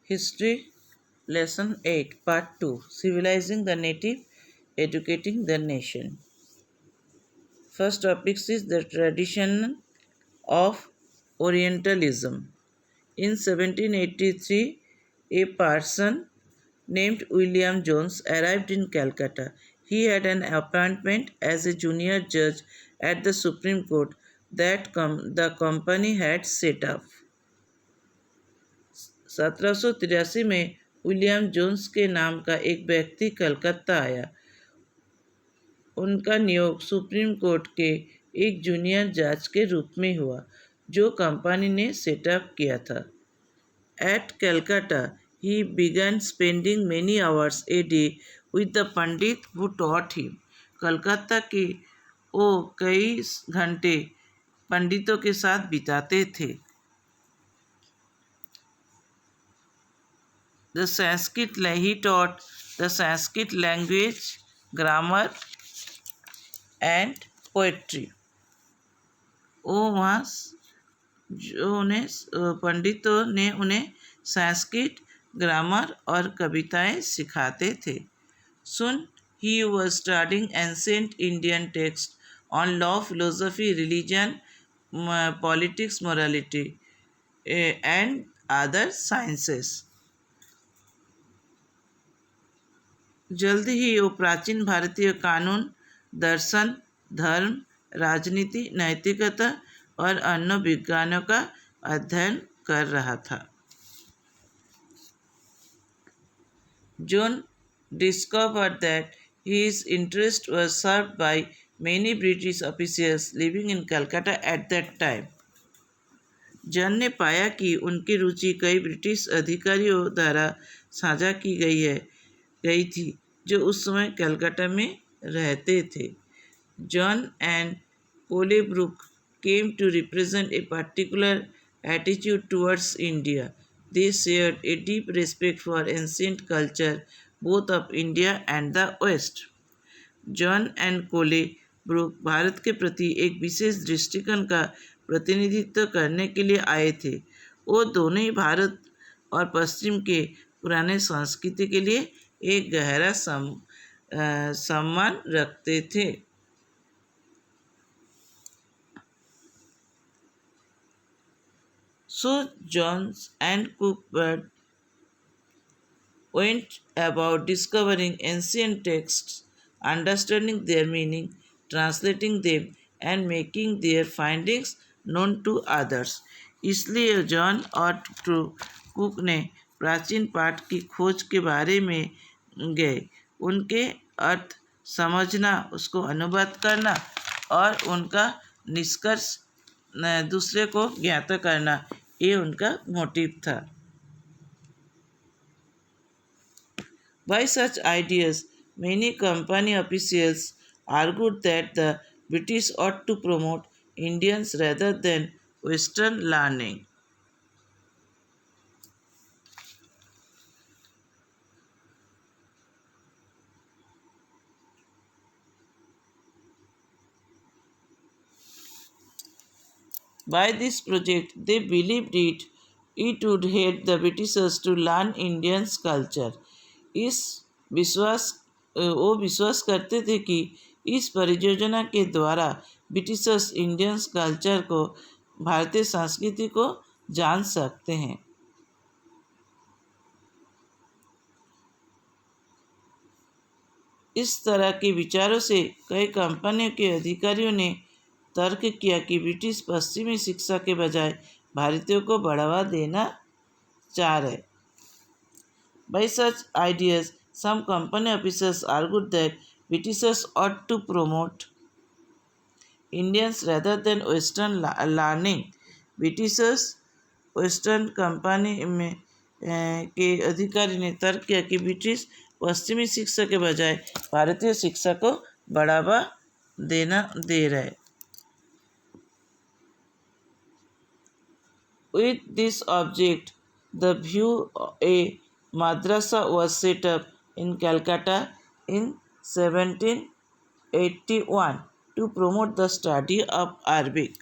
History Lesson 8 Part 2 Civilizing the Native, Educating the Nation. First topic is the tradition of Orientalism. In 1783, a parson named William Jones arrived in Calcutta. He had an appointment as a junior judge at the Supreme Court that the company had set up. 1783 में William Jones के नाम का एक व्यक्ति कलकत्ता आया। उनका नियोग supreme court के एक जूनियर जज के रूप में हुआ जो कंपनी ने सेटअप किया था। At Calcutta he began spending many hours a day with the pandit who taught him. Calcutta के वो कई घंटे पंडितों के साथ बिताते थे। He taught the Sanskrit language, grammar and poetry. वो वहाँ जो उन्हें पंडितों ने उन्हें संस्कृत ग्रामर और कविताएं सिखाते थे। Soon he was studying ancient Indian texts on law, philosophy, religion, politics, morality, and other sciences. जल्द ही वो प्राचीन भारतीय कानून, दर्शन, धर्म, राजनीति, नैतिकता और अन्य विज्ञानों का अध्ययन कर रहा था। John discovered that his interest was served by many British officials living in Calcutta at that time. John ने पाया कि उनकी रुचि कई ब्रिटिश अधिकारियों द्वारा साझा की गई थी जो उस समय कलकत्ता में रहते थे। John and Colebrook came to represent a particular attitude towards India. They shared a deep respect for ancient culture both of India and the West. John and Colebrook Bharat के प्रति एक विशेष दृष्टिकोण का प्रतिनिधित्व करने के लिए आए थे। वो दोनों ही भारत और पश्चिम के पुराने संस्कृति के लिए एक गहरा सम्मान रखते थे। So Jones and Cookbird went about discovering ancient texts, understanding their meaning, translating them, and making their findings known to others. इसलिए जॉन और कुक ने प्राचीन पाठ की खोज के बारे में गए, उनके अर्थ समझना, उसको अनुवाद करना और उनका निष्कर्ष दूसरे को ज्ञात करना, ये उनका मोटिव था। By such ideas, many company officials argued that the British ought to promote Indians rather than Western learning. By this project, they believed it would help the Britishers to learn Indians' culture. वो विश्वास करते थे कि इस परियोजना के द्वारा Britishers Indians culture को, भारतीय संस्कृति को जान सकते हैं। इस तरह के विचारों से कई कंपनियों के अधिकारियों ने तर्क किया कि ब्रिटिश पश्चिमी शिक्षा के बजाय भारतीयों को बढ़ावा देना चाह रहे। By such ideas, some company officers argued that Britishers ought to promote Indians rather than Western learning. Britishers western company में के अधिकारी ने तर्क किया कि ब्रिटिश पश्चिमी शिक्षा के बजाय भारतीय शिक्षा को बढ़ावा दे रहे। With this object, the view a madrasa was set up in Calcutta in 1781 to promote the study of Arabic.